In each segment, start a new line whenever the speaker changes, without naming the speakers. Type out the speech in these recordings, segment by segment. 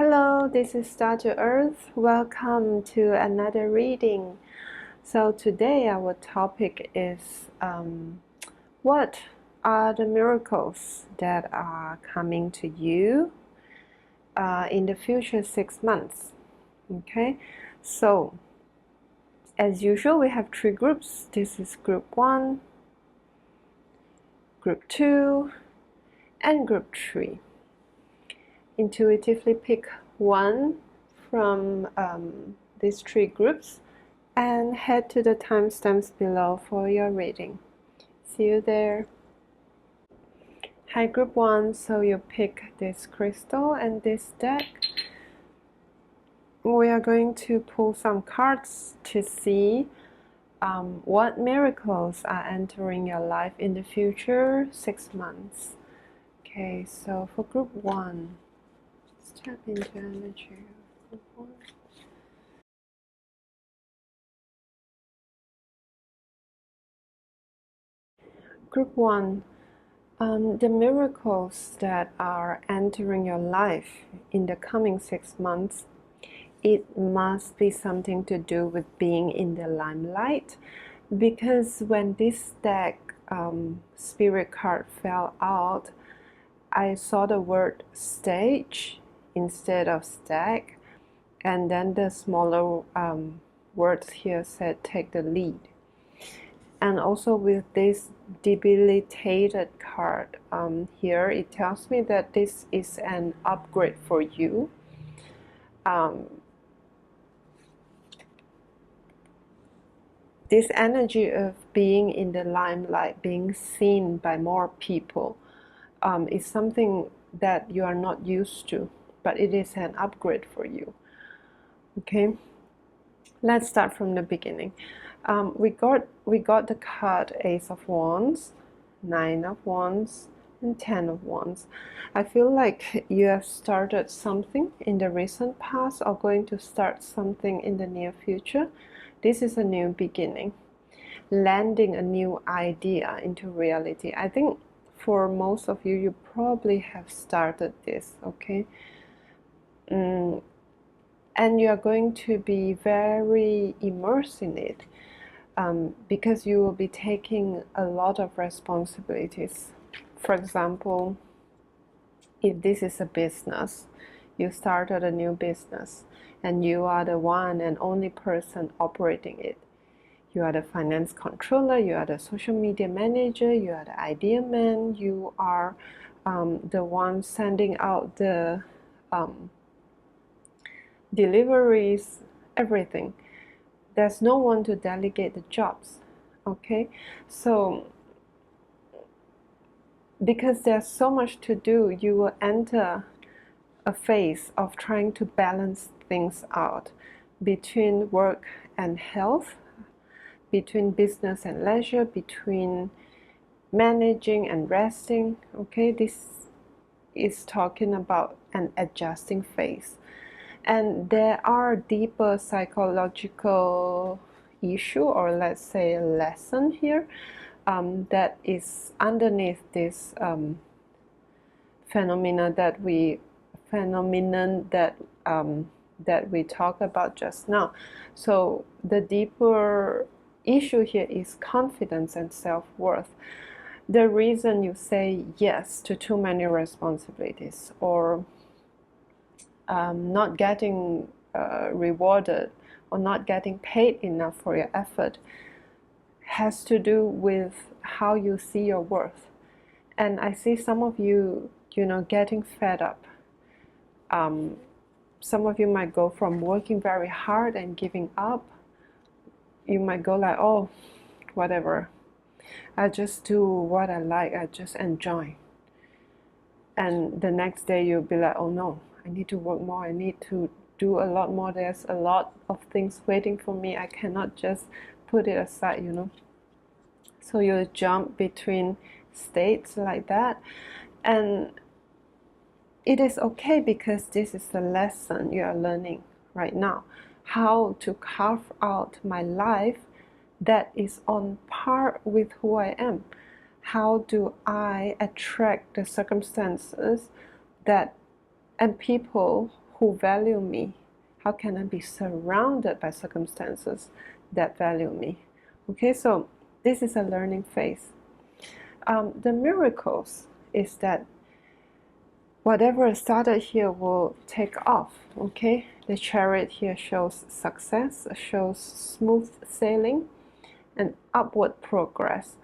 Hello, this is Star to Earth. Welcome to another reading. So today our topic is what are the miracles that are coming to you in the future 6 months? Okay, so as usual we have 3 groups. This is group 1, group 2, and group 3. Intuitively pick one from these 3 groups and head to the timestamps below for your reading. See you there. Hi group 1, so you pick this crystal and this deck. We are going to pull some cards to see what miracles are entering your life in the future 6 months. Okay, so for group 1, tap into energy of group 1. Group 1, the miracles that are entering your life in the coming 6 months, it must be something to do with being in the limelight, because when this deck spirit card fell out, I saw the word stage instead of stack, and then the smaller words here said take the lead. And also with this debilitated card here, it tells me that this is an upgrade for you. This energy of being in the limelight, being seen by more people, is something that you are not used to, but it is an upgrade for you. Okay, let's start from the beginning. We got the card Ace of Wands, 9 of Wands, and 10 of Wands. I feel like you have started something in the recent past or going to start something in the near future. This is a new beginning, landing a new idea into reality. I think for most of you, you probably have started this, okay? And you are going to be very immersed in it because you will be taking a lot of responsibilities. For example, if this is a business, you started a new business and you are the one and only person operating it. You are the finance controller, you are the social media manager, you are the idea man, you are the one sending out the deliveries, everything. There's no one to delegate the jobs, okay? So because there's so much to do, you will enter a phase of trying to balance things out between work and health, between business and leisure, between managing and resting. Okay, this is talking about an adjusting phase. And there are deeper psychological issue, or let's say a lesson here, that is underneath this phenomenon that we talked about just now. So the deeper issue here is confidence and self-worth. The reason you say yes to too many responsibilities, or not getting rewarded or not getting paid enough for your effort, has to do with how you see your worth. And I see some of you, getting fed up. Some of you might go from working very hard and giving up. You might go like, oh, whatever, I just do what I like, I just enjoy. And the next day you'll be like, oh no, I need to work more, I need to do a lot more, there's a lot of things waiting for me, I cannot just put it aside, So you'll jump between states like that. And it is okay, because this is the lesson you are learning right now. How to carve out my life that is on par with who I am. How do I attract the circumstances that and people who value me? How can I be surrounded by circumstances that value me? Okay, so this is a learning phase. The miracles is that whatever started here will take off. Okay, the chariot here shows success, shows smooth sailing and upward progress.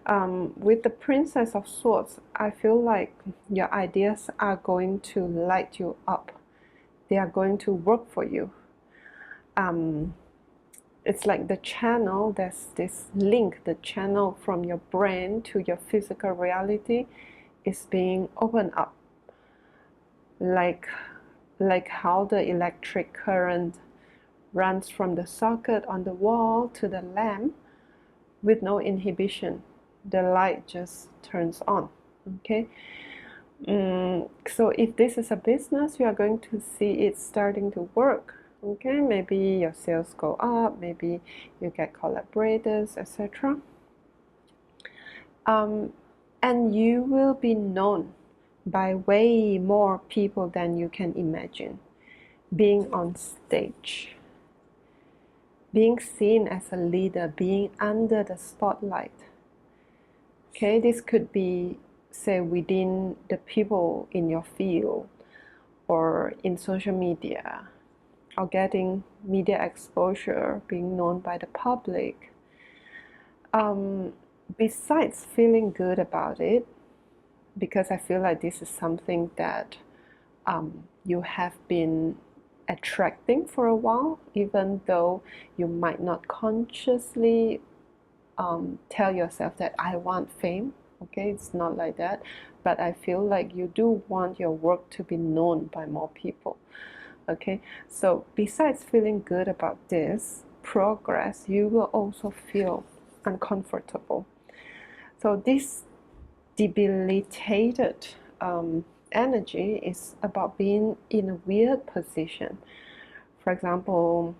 With the Princess of Swords, I feel like your ideas are going to light you up. They are going to work for you. It's like the channel, there's this link, the channel from your brain to your physical reality is being opened up. Like how the electric current runs from the socket on the wall to the lamp with no inhibition. The light just turns on. Okay, so if this is a business, you are going to see it starting to work. Okay, maybe your sales go up, maybe you get collaborators, etc. And you will be known by way more people than you can imagine. Being on stage, being seen as a leader, being under the spotlight. Okay, this could be, say, within the people in your field or in social media, or getting media exposure, being known by the public. Besides feeling good about it, because I feel like this is something that you have been attracting for a while, even though you might not consciously tell yourself that I want fame. Okay, it's not like that, but I feel like you do want your work to be known by more people. Okay, so besides feeling good about this progress, you will also feel uncomfortable. So this debilitated energy is about being in a weird position. For example,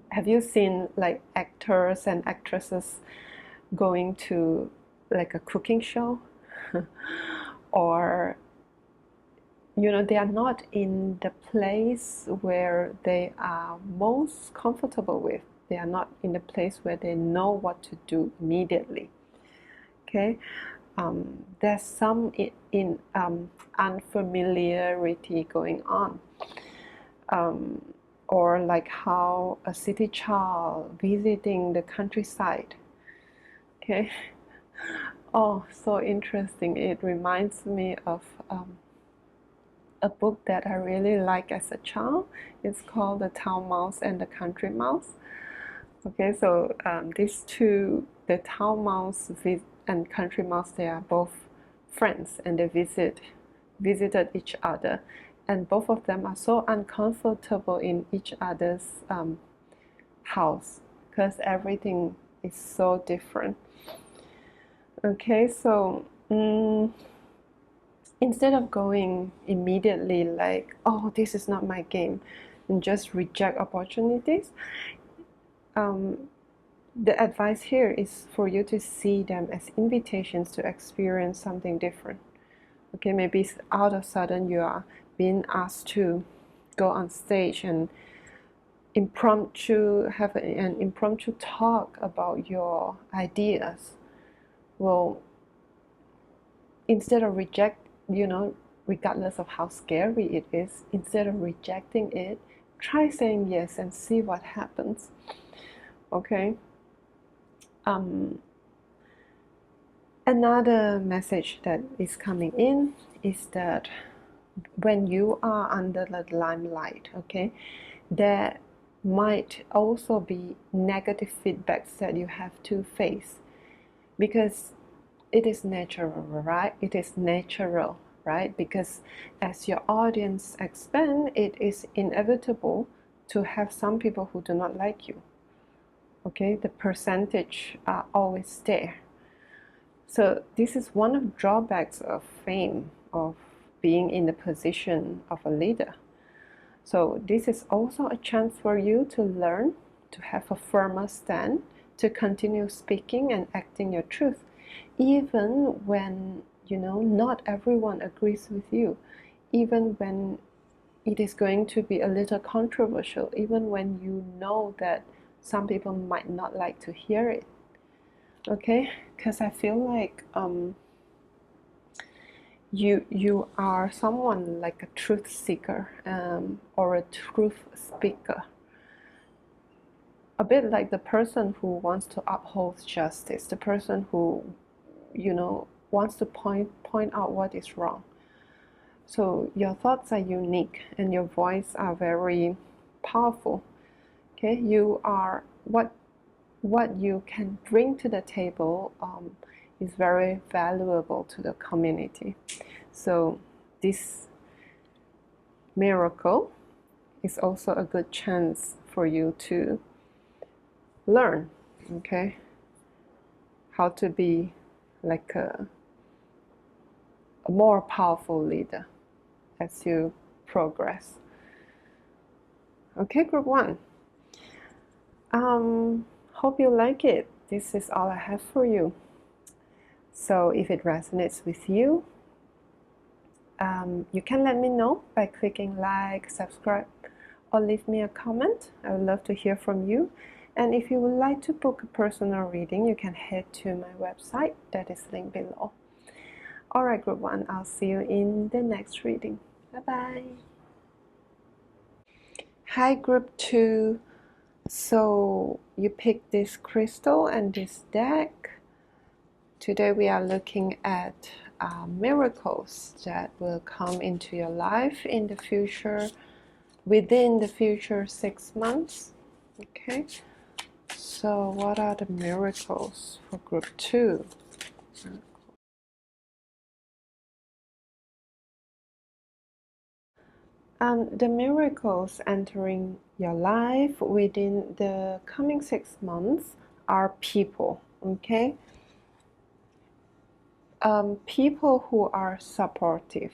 have you seen like actors and actresses going to like a cooking show? Or they are not in the place where they are most comfortable with. They are not in the place where they know what to do immediately. Okay, there's some unfamiliarity going on. Or like how a city child visiting the countryside. Okay, oh, so interesting. It reminds me of a book that I really like as a child. It's called The Town Mouse and the Country Mouse. Okay, so these two, the town mouse and country mouse, they are both friends, and they visited each other, and both of them are so uncomfortable in each other's house because everything is so different. Okay, so instead of going immediately like, oh, this is not my game, and just reject opportunities, the advice here is for you to see them as invitations to experience something different. Okay, maybe out of sudden you are being asked to go on stage and have an impromptu talk about your ideas. Well, instead of regardless of how scary it is, instead of rejecting it, try saying yes and see what happens. Okay. Another message that is coming in is that when you are under the limelight, okay, there might also be negative feedbacks that you have to face, because it is natural, right? It is natural, right? Because as your audience expand, it is inevitable to have some people who do not like you. Okay, the percentage are always there. So this is one of the drawbacks of fame, of being in the position of a leader. So this is also a chance for you to learn, to have a firmer stand, to continue speaking and acting your truth, even when not everyone agrees with you, even when it is going to be a little controversial, even when you know that some people might not like to hear it. Okay, because I feel like you are someone like a truth seeker, or a truth speaker, a bit like the person who wants to uphold justice, the person who, wants to point out what is wrong. So your thoughts are unique and your voice are very powerful. Okay, you are what you can bring to the table is very valuable to the community. So this miracle is also a good chance for you to learn, okay, how to be like a more powerful leader as you progress. Okay, group 1. Hope you like it. This is all I have for you. So if it resonates with you, you can let me know by clicking like, subscribe, or leave me a comment. I would love to hear from you. And if you would like to book a personal reading, you can head to my website that is linked below. Alright, group 1, I'll see you in the next reading. Bye-bye. Hi, group 2. So you picked this crystal and this deck. Today we are looking at miracles that will come into your life in the future, within the future 6 months. Okay, so what are the miracles for group 2? The miracles entering your life within the coming 6 months are people, okay? People who are supportive.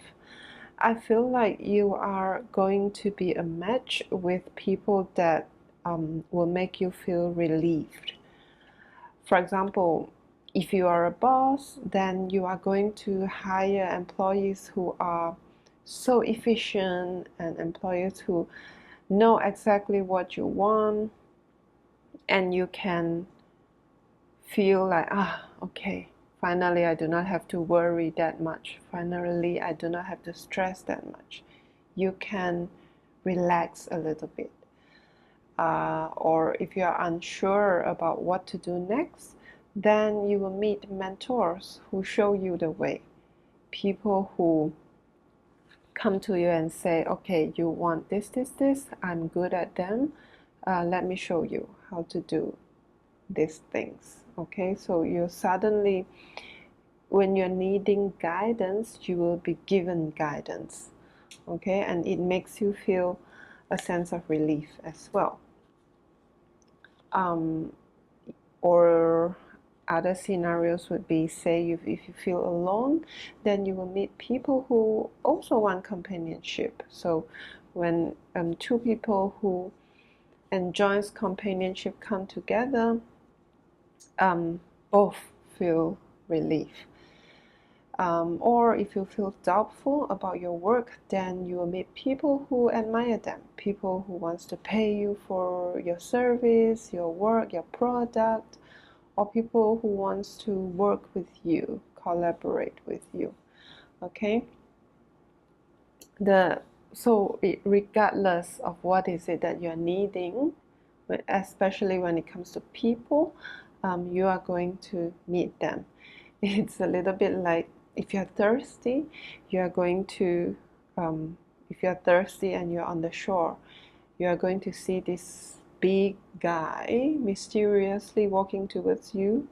I feel like you are going to be a match with people that will make you feel relieved. For example, if you are a boss, then you are going to hire employees who are so efficient and employees who know exactly what you want, and you can feel like, okay, finally I do not have to worry that much. Finally, I do not have to stress that much. You can relax a little bit. Or if you are unsure about what to do next, then you will meet mentors who show you the way. People who come to you and say, okay, you want this, I'm good at them. Let me show you how to do these things. Okay, so you suddenly, when you're needing guidance, you will be given guidance. Okay, and it makes you feel a sense of relief as well. Or other scenarios would be, say, if you feel alone, then you will meet people who also want companionship. So when two people who enjoys companionship come together, both feel relief. Or if you feel doubtful about your work, then you will meet people who admire them, people who wants to pay you for your service, your work, your product, or people who wants to work with you, collaborate with you. Okay, so regardless of what is it that you're needing, especially when it comes to people, you are going to meet them. It's a little bit like if you're thirsty, you are going to if you're thirsty and you're on the shore, you are going to see this big guy mysteriously walking towards you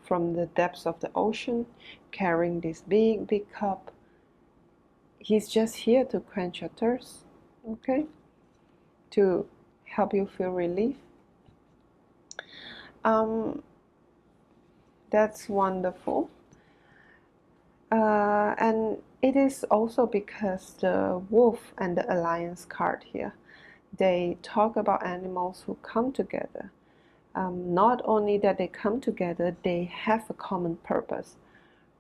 from the depths of the ocean, carrying this big cup. He's just here to quench your thirst, okay? To help you feel relief. That's wonderful. And it is also because the wolf and the alliance card here, they talk about animals who come together. Not only that they come together, they have a common purpose,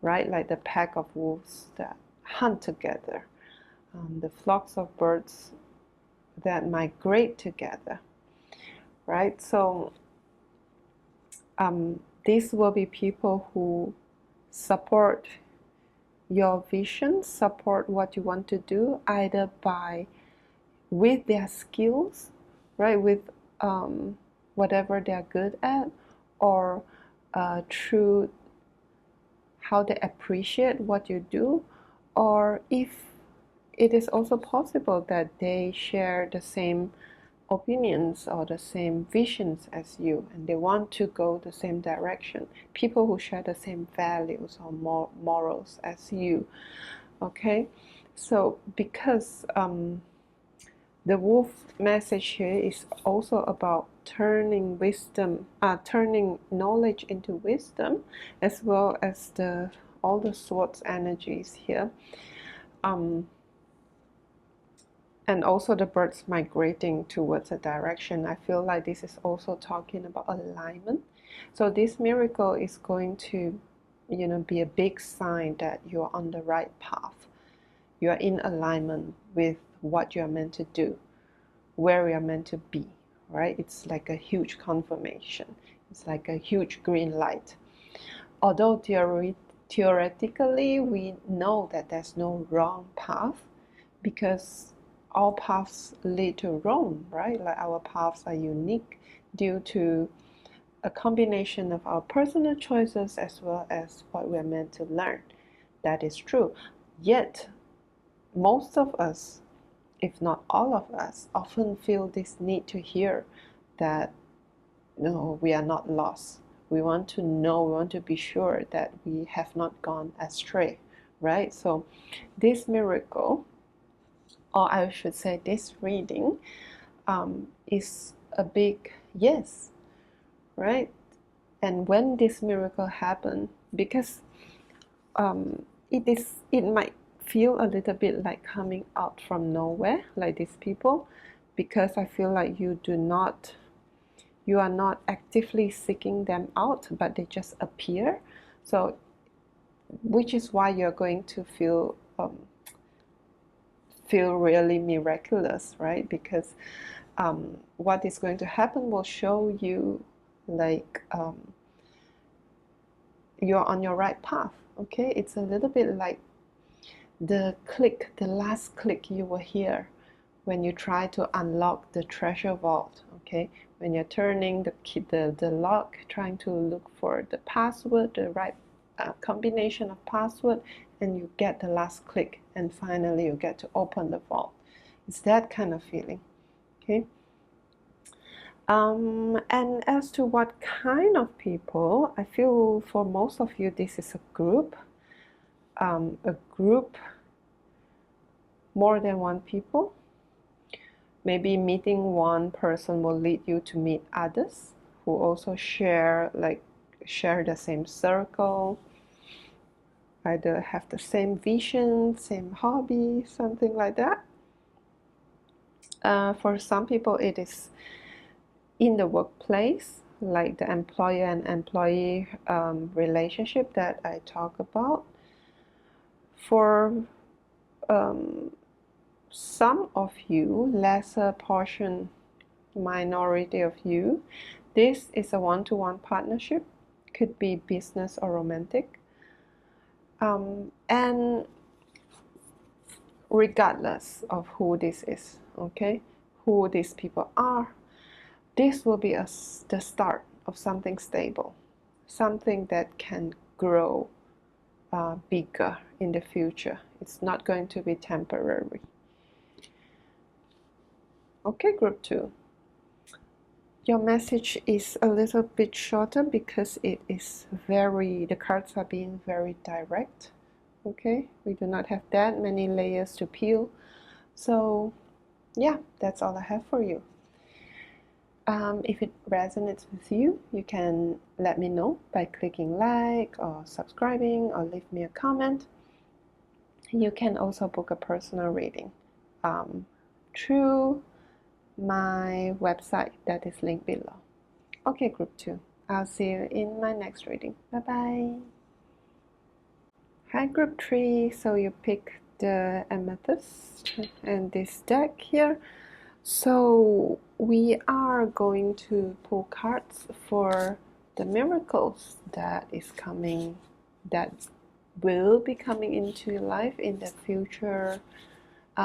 right? Like the pack of wolves that hunt together. the flocks of birds that migrate together, right? So these will be people who support your vision, support what you want to do, either with their skills, right, with whatever they're good at, or through how they appreciate what you do, or if it is also possible that they share the same opinions or the same visions as you, and they want to go the same direction. People who share the same values or morals as you. Okay, so because the wolf message here is also about turning knowledge into wisdom, as well as all the swords energies here. And also the birds migrating towards a direction. I feel like this is also talking about alignment. So this miracle is going to, be a big sign that you're on the right path. You are in alignment with what you're meant to do, where you're meant to be, right? It's like a huge confirmation. It's like a huge green light. Although theoretically we know that there's no wrong path, because all paths lead to Rome, right? Like our paths are unique due to a combination of our personal choices as well as what we're meant to learn. That is true. Yet, most of us, if not all of us, often feel this need to hear that no, we are not lost. We want to know, we want to be sure that we have not gone astray, right? So this miracle, or I should say this reading, is a big yes, right? And when this miracle happened, because it might feel a little bit like coming out from nowhere, like these people, because I feel like you are not actively seeking them out, but they just appear. So, which is why you're going to feel really miraculous, right? Because what is going to happen will show you like you're on your right path. Okay, it's a little bit like the last click you will hear when you try to unlock the treasure vault. Okay, when you're turning the lock, trying to look for the password, the right combination of password, and you get the last click, and finally you get to open the vault. It's that kind of feeling. Okay. And as to what kind of people, I feel for most of you this is a group, more than one people. Maybe meeting one person will lead you to meet others who also share the same circle, either have the same vision, same hobby, something like that. For some people it is in the workplace, like the employer and employee relationship that I talk about. For some of you, lesser portion, minority of you, this is a one-to-one partnership, could be business or romantic. And regardless of who this is, okay, who these people are, this will be the start of something stable, something that can grow bigger in the future. It's not going to be temporary. Okay, group 2. Your message is a little bit shorter because the cards are being very direct. Okay, we do not have that many layers to peel. So yeah, that's all I have for you. If it resonates with you, you can let me know by clicking like or subscribing or leave me a comment. You can also book a personal reading through my website that is linked below. Okay, group 2. I'll see you in my next reading. Bye bye. Hi, group 3. So you pick the amethyst and this deck here. So we are going to pull cards for the miracles that is coming, that will be coming into your life in the future,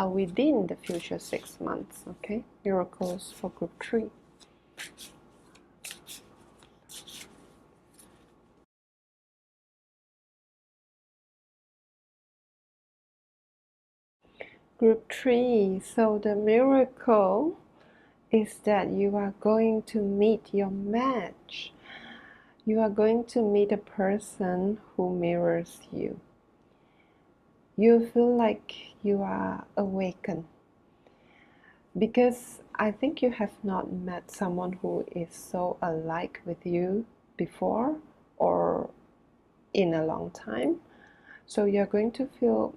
within the future 6 months. Okay, miracles for group 3. Group 3. So the miracle is that you are going to meet your match. You are going to meet a person who mirrors you. You feel like you are awakened, because I think you have not met someone who is so alike with you before or in a long time. So you're going to feel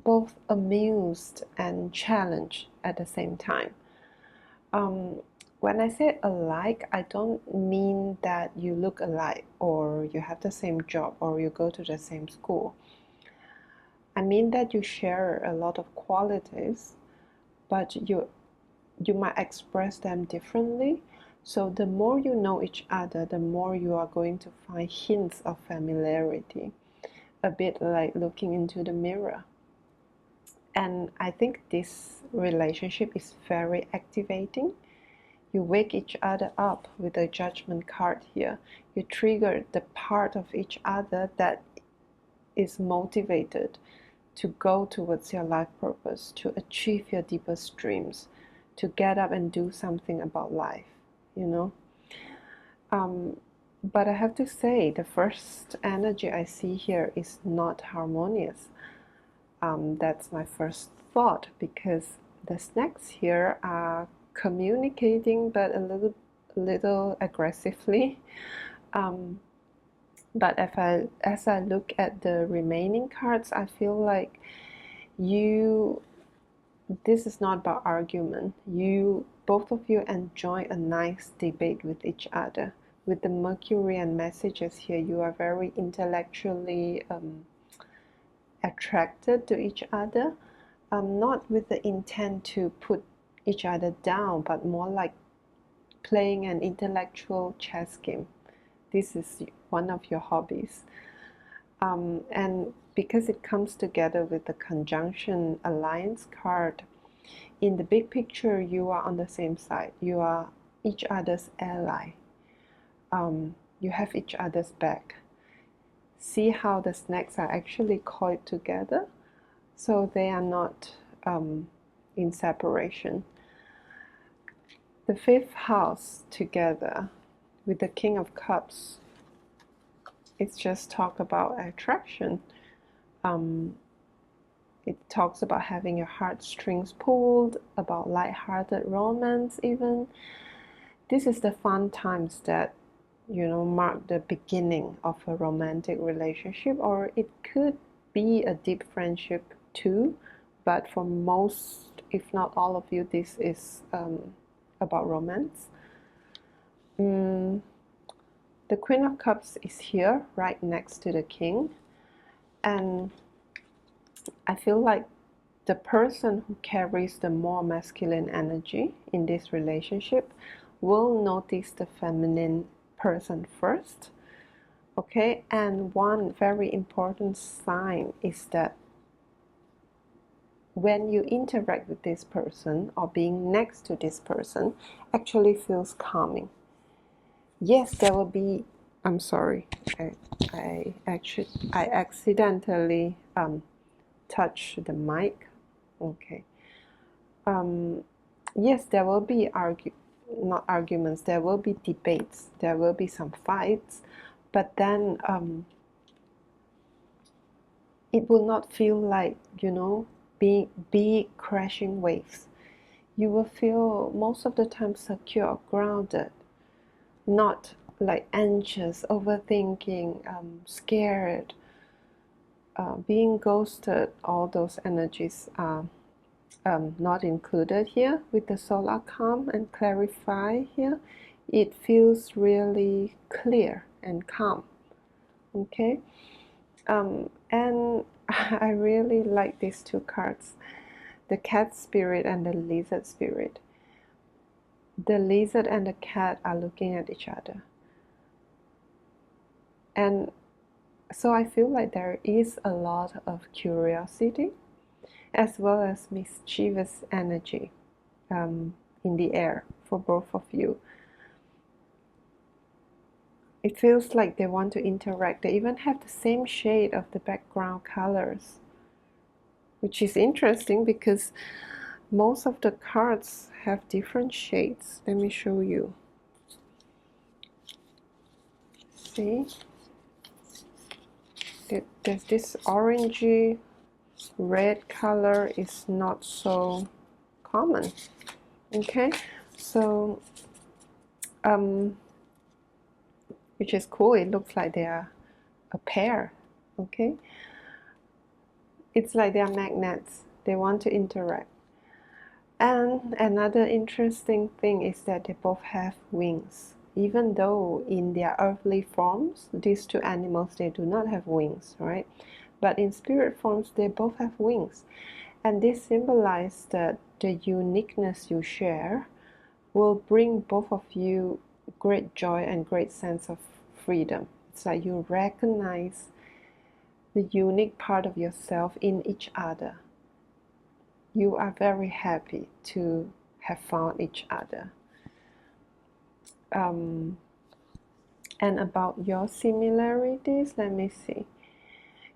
both amused and challenged at the same time. When I say alike, I don't mean that you look alike or you have the same job or you go to the same school. I mean that you share a lot of qualities, but you might express them differently. So the more you know each other, the more you are going to find hints of familiarity, a bit like looking into the mirror. And I think this relationship is very activating. You wake each other up with a judgment card here. You trigger the part of each other that is motivated to go towards your life purpose, to achieve your deepest dreams, to get up and do something about life, you know. But I have to say, the first energy I see here is not harmonious. That's my first thought, because the snakes here are communicating, but a little aggressively. But as I look at the remaining cards, I feel like this is not about argument. Both of you enjoy a nice debate with each other. With the Mercurian messages here, you are very intellectually attracted to each other, not with the intent to put each other down, but more like playing an intellectual chess game. This is one of your hobbies. And because it comes together with the conjunction alliance card, in the big picture, you are on the same side. You are each other's ally. You have each other's back. See how the snakes are actually coiled together, so they are not in separation. The 5th house together with the King of Cups, it's just talk about attraction. It talks about having your heartstrings pulled, about light-hearted romance even. This is the fun times that, mark the beginning of a romantic relationship, or it could be a deep friendship too. But for most, if not all of you, this is about romance. The Queen of Cups is here, right next to the King. And I feel like the person who carries the more masculine energy in this relationship will notice the feminine person first. Okay, and one very important sign is that when you interact with this person or being next to this person actually feels calming. Yes, there will be, I'm sorry, I accidentally touched the mic. Okay. Yes, there will be not arguments, there will be debates, there will be some fights, but then it will not feel like, big crashing waves. You will feel most of the time secure, grounded, not like anxious, overthinking, scared, being ghosted. All those energies are not included here. With the solar calm and clarify here, it feels really clear and calm. Okay, And I really like these two cards, the cat spirit and the lizard spirit. The lizard and the cat are looking at each other. And so I feel like there is a lot of curiosity as well as mischievous energy in the air for both of you. It feels like they want to interact. They even have the same shade of the background colors, which is interesting because most of the cards have different shades. Let me show you. See? There's this orangey red color is not so common. Okay, so which is cool. It looks like they are a pair. Okay, it's like they are magnets. They want to interact. And another interesting thing is that they both have wings. Even though in their earthly forms, these two animals, they do not have wings, right? But in spirit forms, they both have wings. And this symbolizes that the uniqueness you share will bring both of you great joy and great sense of freedom. It's like you recognize the unique part of yourself in each other. You are very happy to have found each other. And about your similarities, let me see.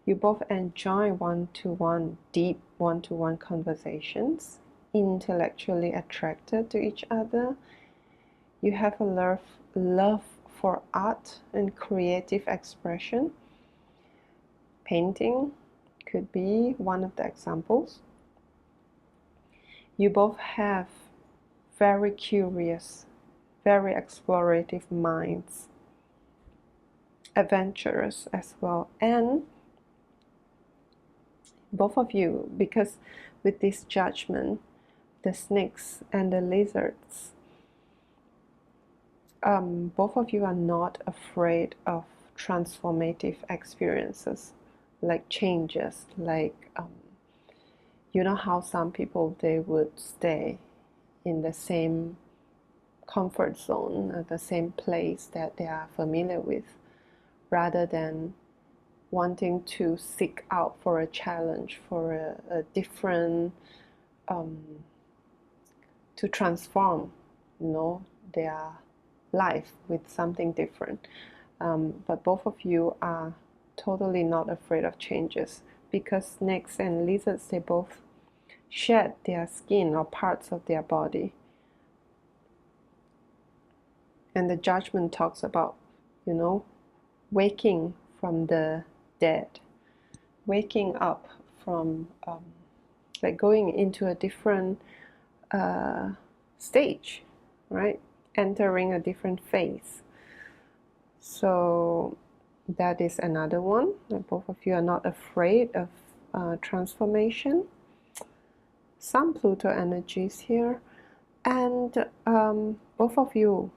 You both enjoy one-to-one, deep one-to-one conversations, intellectually attracted to each other. You have a love for art and creative expression. Painting could be one of the examples. You both have very curious, very explorative minds, adventurous as well. And both of you, because with this judgment, the snakes and the lizards, both of you are not afraid of transformative experiences, like changes, like you know how some people, they would stay in the same comfort zone, the same place that they are familiar with, rather than wanting to seek out for a challenge, for a different, to transform, their life with something different. But both of you are totally not afraid of changes, because snakes and lizards, they both shed their skin or parts of their body. And the judgment talks about, waking from the dead, waking up from, like going into a different stage, right? Entering a different phase. So that is another one. Both of you are not afraid of transformation. Some Pluto energies here. And both of you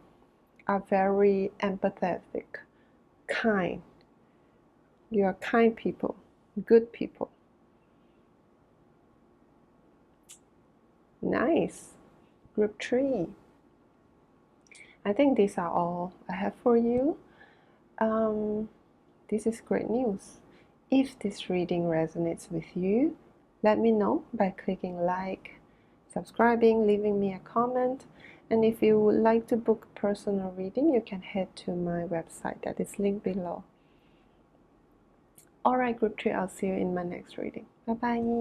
are very empathetic, kind. You are kind people, good people. Nice. Group 3. I think these are all I have for you. This is great news. If this reading resonates with you, let me know by clicking like, subscribing, leaving me a comment. And if you would like to book a personal reading, you can head to my website that is linked below. Alright, Group 3, I'll see you in my next reading. Bye bye.